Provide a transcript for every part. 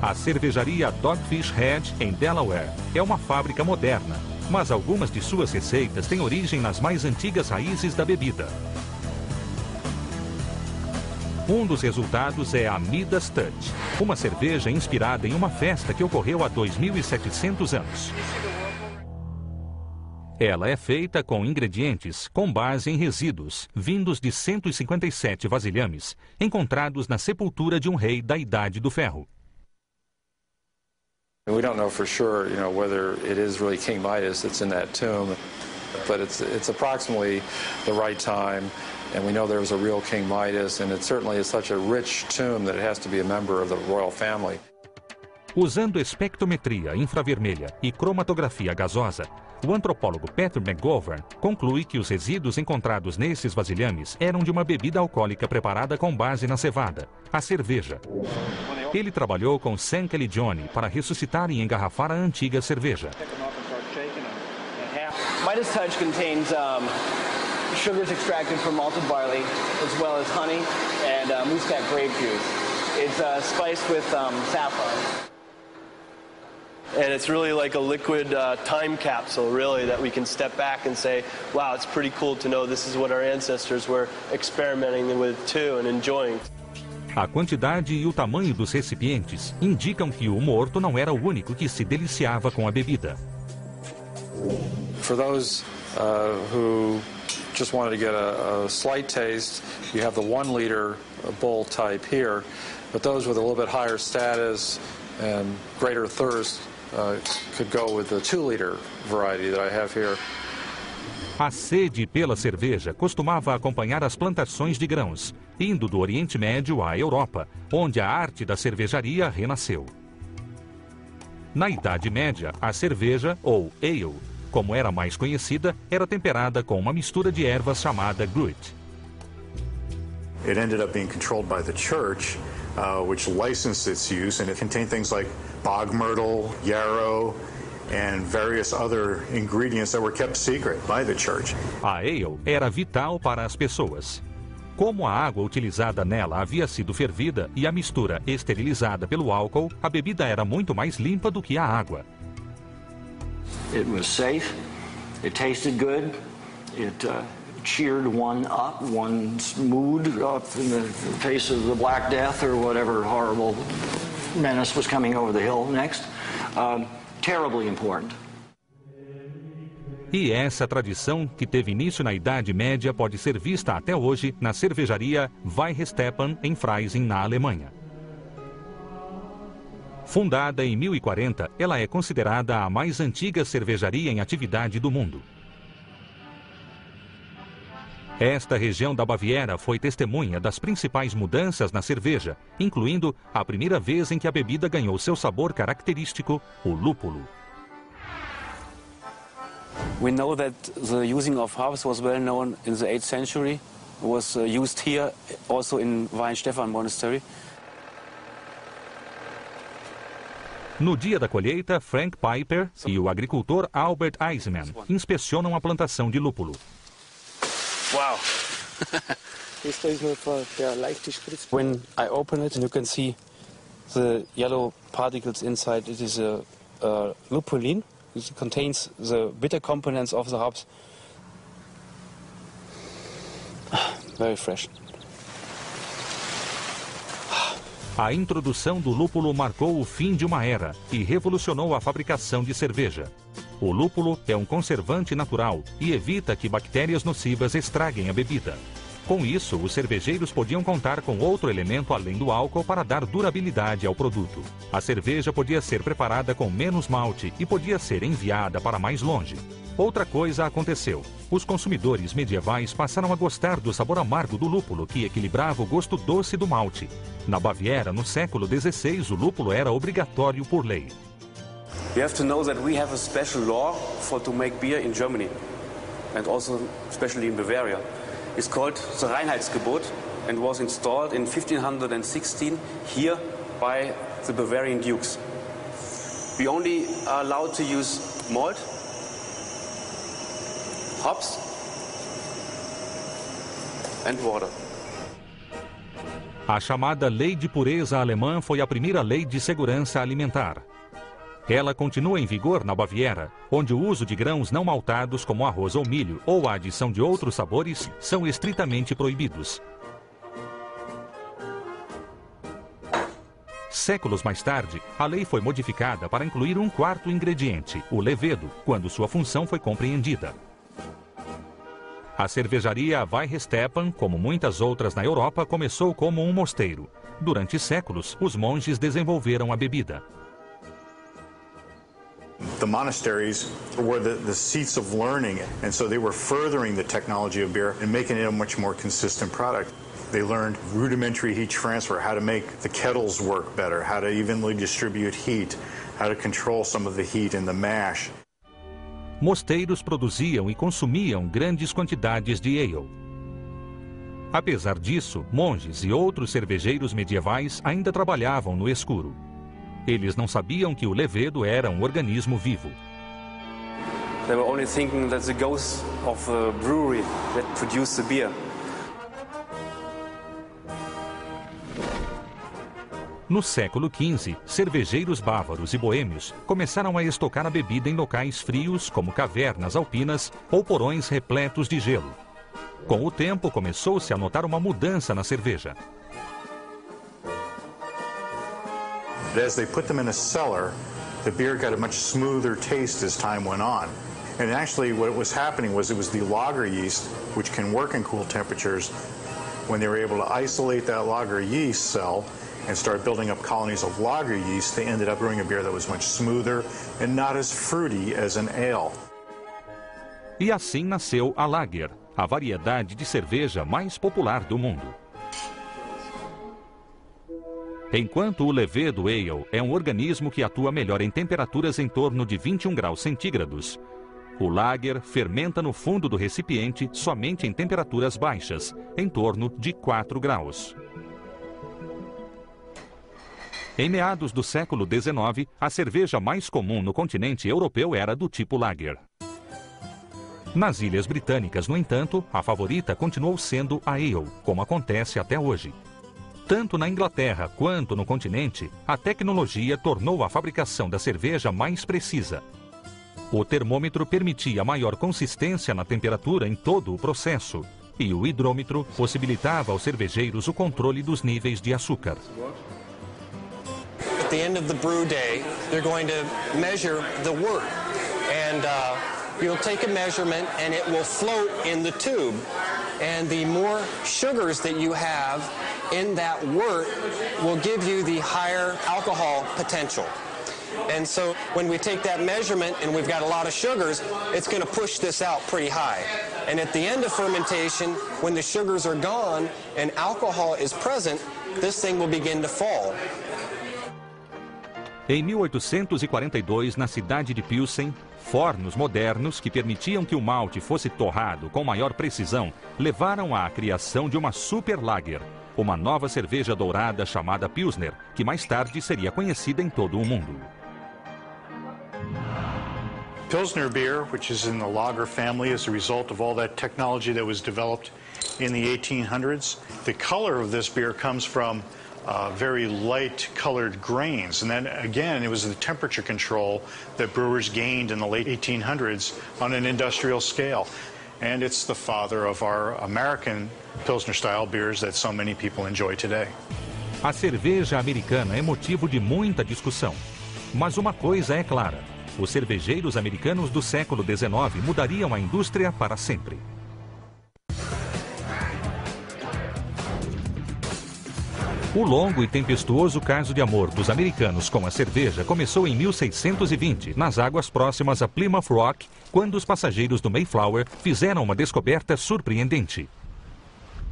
A cervejaria Dogfish Head, em Delaware, é uma fábrica moderna, mas algumas de suas receitas têm origem nas mais antigas raízes da bebida. Um dos resultados é a Midas Touch, uma cerveja inspirada em uma festa que ocorreu há 2.700 anos. Ela é feita com ingredientes com base em resíduos, vindos de 157 vasilhames, encontrados na sepultura de um rei da Idade do Ferro. We don't know for sure, whether it is really King Midas that's in that tomb, but it's approximately the right time. And we know there was a real King Midas, and it certainly is such a rich tomb that it has to be a member of the royal family. Usando espectrometria infravermelha e cromatografia gasosa, o antropólogo Peter McGovern conclui que os resíduos encontrados nesses vasilhames eram de uma bebida alcoólica preparada com base na cevada, a cerveja. Ele trabalhou com Sam Caligione para ressuscitar e engarrafar a antiga cerveja. Midas Touch contains sugars extracted from malted barley, as well as honey and muscat grape juice. It's spiced with saffron. And it's really like a liquid time capsule, really, that we can step back and say, wow, it's pretty cool to know this is what our ancestors were experimenting with too and enjoying. A quantidade e o tamanho dos recipientes indicam que o morto não era o único que se deliciava com a bebida. For those who just wanted to get a slight taste, you have the 1 liter bowl type here, but those with a little bit higher status and greater thirst could go with the 2 liter variety that I have here. A sede pela cerveja costumava acompanhar as plantações de grãos, indo do Oriente Médio à Europa, onde a arte da cervejaria renasceu. Na Idade Média, a cerveja, ou ale, como era mais conhecida, era temperada com uma mistura de ervas chamada gruit. It ended up being controlled by the church, which licensed its use, and it contained things like bog myrtle, yarrow, and various other ingredients that were kept secret by the church. A ale era vital para as pessoas. Como a água utilizada nela havia sido fervida e a mistura esterilizada pelo álcool, a bebida era muito mais limpa do que a água. It was safe, it tasted good, it cheered one up, one's mood up in the face of the Black Death or whatever horrible menace was coming over the hill next. Terribly important. E essa tradição, que teve início na Idade Média, pode ser vista até hoje na cervejaria Weihenstephan, em Freising, na Alemanha. Fundada em 1040, ela é considerada a mais antiga cervejaria em atividade do mundo. Esta região da Baviera foi testemunha das principais mudanças na cerveja, incluindo a primeira vez em que a bebida ganhou seu sabor característico, o lúpulo. We know that the using of hops was well known in the 8th century. It was used here, also in Weihenstephan Monastery. No dia da colheita, Frank Piper e o agricultor Albert Eisenman inspecionam a plantação de lúpulo. Wow! When I open it, you can see the yellow particles inside. It is a lupulin. It contains the bitter components of the hops. Very fresh. A introdução do lúpulo marcou o fim de uma era e revolucionou a fabricação de cerveja. O lúpulo é um conservante natural e evita que bactérias nocivas estraguem a bebida. Com isso, os cervejeiros podiam contar com outro elemento além do álcool para dar durabilidade ao produto. A cerveja podia ser preparada com menos malte e podia ser enviada para mais longe. Outra coisa aconteceu. Os consumidores medievais passaram a gostar do sabor amargo do lúpulo, que equilibrava o gosto doce do malte. Na Baviera, no século XVI, o lúpulo era obrigatório por lei. You have to know that we have a special law to make beer in Germany, and also especially in Bavaria. It's called the Reinheitsgebot and was installed in 1516 here by the Bavarian dukes. We only are allowed to use malt, hops and water. A chamada Lei de Pureza Alemã foi a primeira lei de segurança alimentar. Ela continua em vigor na Baviera, onde o uso de grãos não maltados como arroz ou milho ou a adição de outros sabores são estritamente proibidos. Séculos mais tarde, a lei foi modificada para incluir um quarto ingrediente, o levedo, quando sua função foi compreendida. A cervejaria Weihenstephan, como muitas outras na Europa, começou como um mosteiro. Durante séculos, os monges desenvolveram a bebida. The monasteries were the seats of learning, and so they were furthering the technology of beer and making it a much more consistent product. They learned rudimentary heat transfer, how to make the kettles work better, how to evenly distribute heat, how to control some of the heat in the mash. Mosteiros produziam e consumiam grandes quantidades de ale. Apesar disso, monges e outros cervejeiros medievais ainda trabalhavam no escuro. Eles não sabiam que o levedo era um organismo vivo. They were only thinking that the ghosts of the brewery that produced the beer. No século XV, cervejeiros bávaros e boêmios começaram a estocar a bebida em locais frios, como cavernas alpinas ou porões repletos de gelo. Com o tempo, começou-se a notar uma mudança na cerveja. As they put them in a cellar, the beer got a much smoother taste as time went on. And actually what was happening was it was the lager yeast, which can work in cool temperatures. When they were able to isolate that lager yeast cell and start building up colonies of lager yeast, they ended up brewing a beer that was much smoother and not as fruity as an ale. E assim nasceu a Lager, a variedade de cerveja mais popular do mundo. Enquanto o levedo ale é um organismo que atua melhor em temperaturas em torno de 21 graus centígrados, o Lager fermenta no fundo do recipiente somente em temperaturas baixas, em torno de 4 graus. Em meados do século XIX, a cerveja mais comum no continente europeu era do tipo Lager. Nas Ilhas Britânicas, no entanto, a favorita continuou sendo a ale, como acontece até hoje. Tanto na Inglaterra quanto no continente, a tecnologia tornou a fabricação da cerveja mais precisa. O termômetro permitia maior consistência na temperatura em todo o processo, e o hidrômetro possibilitava aos cervejeiros o controle dos níveis de açúcar. At the end of the brew day, they're going to measure the wort, and you'll take a measurement and it will float in the tube. And the more sugars that you have in that wort will give you the higher alcohol potential. And so when we take that measurement and we've got a lot of sugars, it's going to push this out pretty high. And at the end of fermentation, when the sugars are gone and alcohol is present, this thing will begin to fall. Em 1842, na cidade de Pilsen, fornos modernos que permitiam que o malte fosse torrado com maior precisão levaram à criação de uma Super Lager, uma nova cerveja dourada chamada Pilsner, que mais tarde seria conhecida em todo o mundo. Pilsner beer, which is in the lager family as a result of all that technology that was developed in the 1800s. The color of this beer comes from very light-colored grains. And then, again, it was the temperature control that brewers gained in the late 1800s on an industrial scale. And it's the father of our American Pilsner-style beers that so many people enjoy today. A cerveja americana é motivo de muita discussão. Mas uma coisa é clara: os cervejeiros americanos do século XIX mudariam a indústria para sempre. O longo e tempestuoso caso de amor dos americanos com a cerveja começou em 1620, nas águas próximas a Plymouth Rock, quando os passageiros do Mayflower fizeram uma descoberta surpreendente.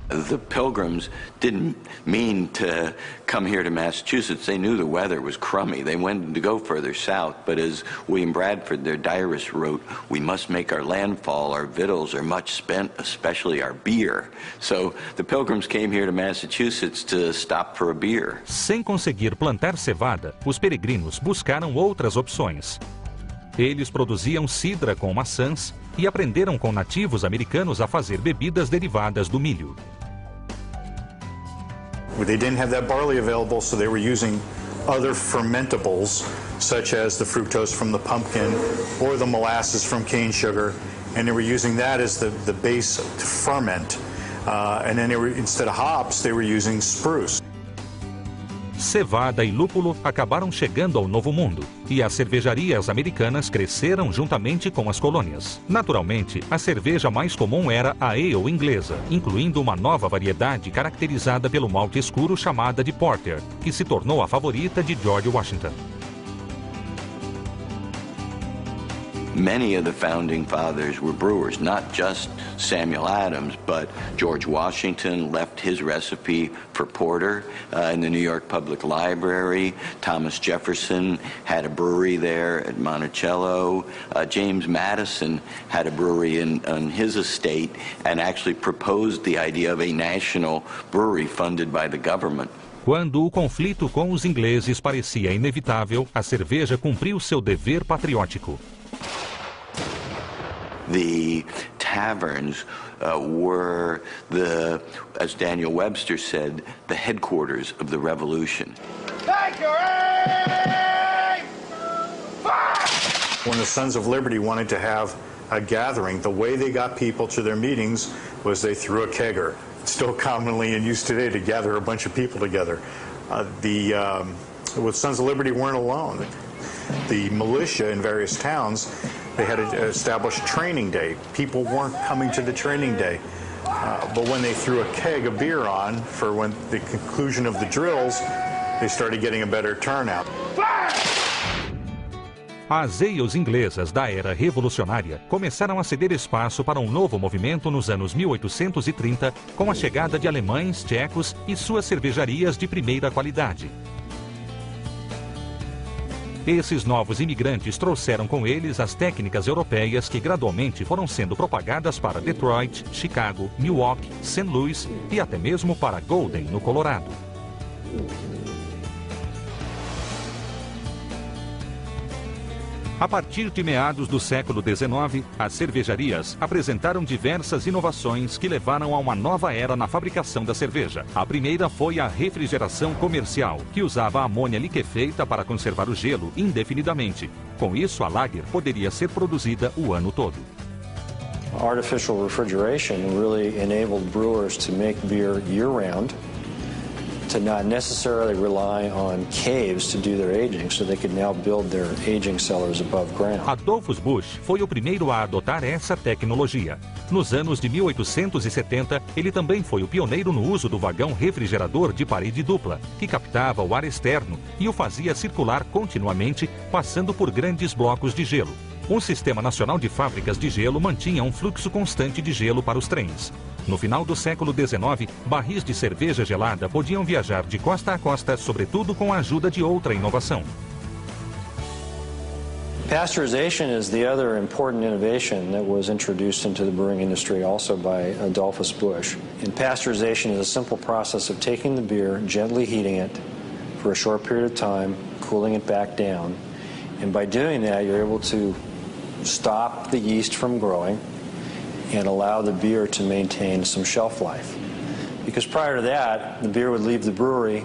The Pilgrims didn't mean to come here to Massachusetts. They knew the weather was crummy. They wanted to go further south, but as William Bradford, their diarist, wrote, "We must make our landfall. Our victuals are much spent, especially our beer." So the Pilgrims came here to Massachusetts to stop for a beer. Sem conseguir plantar cevada, os peregrinos buscaram outras opções. Eles produziam cidra com maçãs e aprenderam com nativos americanos a fazer bebidas derivadas do milho. They didn't have that barley available, so they were using other fermentables, such as the fructose from the pumpkin or the molasses from cane sugar, and they were using that as the base to ferment. And then instead of hops, they were using spruce. Cevada e lúpulo acabaram chegando ao Novo Mundo, e as cervejarias americanas cresceram juntamente com as colônias. Naturalmente, a cerveja mais comum era a ale inglesa, incluindo uma nova variedade caracterizada pelo malte escuro chamada de porter, que se tornou a favorita de George Washington. Many of the founding fathers were brewers, not just Samuel Adams, but George Washington left his recipe for porter in the New York Public Library. Thomas Jefferson had a brewery there at Monticello. James Madison had a brewery on his estate and actually proposed the idea of a national brewery funded by the government. Quando o conflito com os ingleses parecia inevitável, a cerveja cumpriu seu dever patriótico. The taverns were as Daniel Webster said, the headquarters of the revolution. When the Sons of Liberty wanted to have a gathering, the way they got people to their meetings was they threw a kegger. It's still commonly in use today to gather a bunch of people together. With Sons of Liberty weren't alone. The militia in various towns, they had to establish a training day. People weren't coming to the training day. But when they threw a keg of beer on for when the conclusion of the drills, they started getting a better turnout. As ales inglesas da era revolucionária começaram a ceder espaço para um novo movimento nos anos 1830, com a chegada de alemães, tchecos e suas cervejarias de primeira qualidade. Esses novos imigrantes trouxeram com eles as técnicas europeias que gradualmente foram sendo propagadas para Detroit, Chicago, Milwaukee, St. Louis e até mesmo para Golden, no Colorado. A partir de meados do século XIX, as cervejarias apresentaram diversas inovações que levaram a uma nova era na fabricação da cerveja. A primeira foi a refrigeração comercial, que usava amônia liquefeita para conservar o gelo indefinidamente. Com isso, a lager poderia ser produzida o ano todo. Artificial refrigeration really enabled brewers to make beer year-round, to not necessarily rely on caves to do their aging, so they could now build their aging cellars above ground. Adolphus Busch foi o primeiro a adotar essa tecnologia. Nos anos de 1870, ele também foi o pioneiro no uso do vagão refrigerador de parede dupla, que captava o ar externo e o fazia circular continuamente, passando por grandes blocos de gelo. Um sistema nacional de fábricas de gelo mantinha um fluxo constante de gelo para os trens. No final do século XIX, barris de cerveja gelada podiam viajar de costa a costa, sobretudo com a ajuda de outra inovação. Pasteurization is the other important innovation that was introduced into the brewing industry also by Adolphus Busch. And pasteurization is a simple process of taking the beer, gently heating it for a short period of time, cooling it back down. And by doing that, you're able to stop the yeast from growing and allow the beer to maintain some shelf life. Because prior to that, the beer would leave the brewery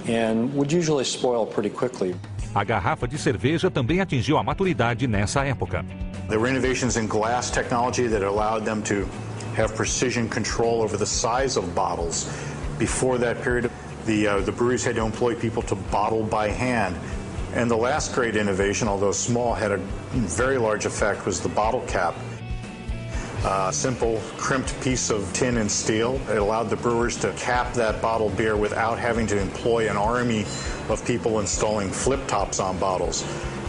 and would usually spoil pretty quickly. A garrafa de cerveja também atingiu a maturidade nessa época. There were innovations in glass technology that allowed them to have precision control over the size of bottles. Before that period, the breweries had to employ people to bottle by hand. And the last great innovation, although small, had a very large effect, was the bottle cap. A simple crimped piece of tin and steel. It allowed the brewers to cap that bottled beer without having to employ an army of people installing flip tops on bottles.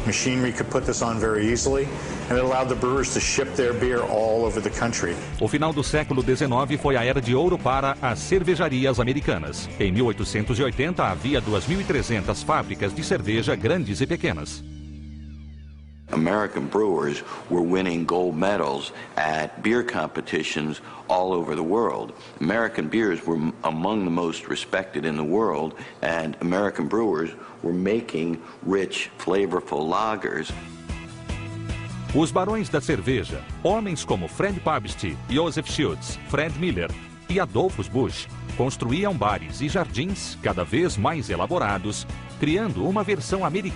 Machinery could put this on very easily, and it allowed the brewers to ship their beer all over the country. O final do século XIX foi a era de ouro para as cervejarias americanas. Em 1880 havia 2.300 fábricas de cerveja grandes e pequenas. American brewers were winning gold medals at beer competitions all over the world. American beers were among the most respected in the world, and American brewers were making rich, flavorful lagers. Os barões da cerveja, homens como Fred Pabst, Joseph Schultz, Fred Miller, e Adolphus Busch construíam bares e jardins cada vez mais elaborados, criando uma versão americana